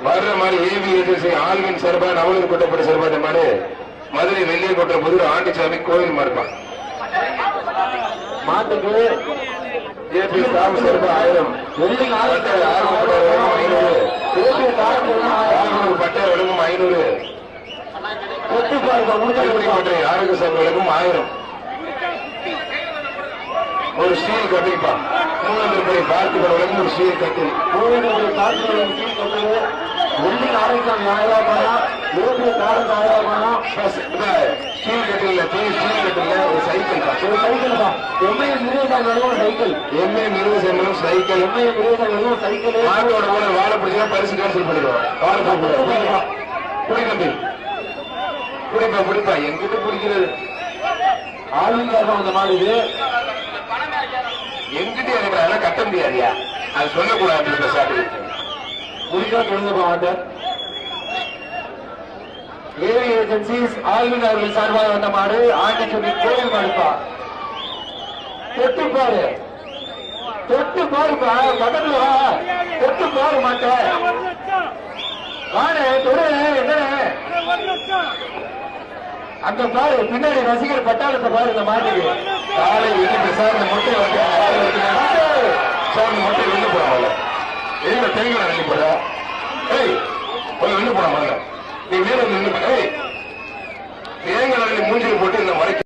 வர்ற மாதிரி AV agency ஆளுமின் சார்பா நவலூர் கொட்டப்பட்ட சார்பா இந்த மாடு மதுரை வெள்ளிய கொட்ட புதூர் ஆண்டிசாமி கோயில் மாடுப்பான். மாட்டுக்கு ஏபி ராம சார்பா 1000 வெள்ளி பட்டை 500 ஆரோக்கிய சார்புகளுக்கும் 1000 ஒரு ஸ்டீல் கட்டிப்பா 300 ரூபாய் பார்த்துக்கிறவர்களுக்கும் ஒரு ஸ்டீல் கட்டி 300 ரூபாய் பார்த்து வெள்ளி ஆரோக்கியம் 1000 பணம், இருபது காரம் 1000 பணம், ஸ்டீல் கட்டில ஸ்டீல் கட்டில ஒரு சைக்கிள் ஒரு சைக்கிள் தான். MAM 20 cycle, MAM 20 cycle, MAM 20 cycle. மாட்டோட கூட வாழை பிடிச்சா பரிசு கேன்சல் பண்ணிடுவோம். குடிப்பா என்கிட்ட பிடிக்கிறது ஆளுநர் அந்த மாதிரி எங்கிட்ட இருக்கிறாங்க கட்ட முடியாதியா, அது சொல்லக்கூடாது. சாப்பிட்டு முடிஞ்சா சொல்லுங்க மாட்டேன். ஏவி ஏஜென்சிஸ் ஆளுநர் அவர்கள் சார்பாக வந்த மாடு ஆண்டிச்சொல்லி கோயில் மாடுப்பா. தொட்டு பாரு பக்கத்துல வா, தொட்டு பாரு மாட்டேன் வாடு தொடு என்ன அங்க பாரு, பின்னாடி ரசிகர் பட்டாளத்தை பாரு. இந்த மாட்டுக்கு காலை வெளியே சார் முட்டை வந்து சார் முட்டை வெளியே போறாங்க. எங்க தேங்காய் வெளியே போற வெளியே போறாங்க. நீ மேல நின்று தேங்காய் மூஞ்சில் போட்டு இந்த மறைக்க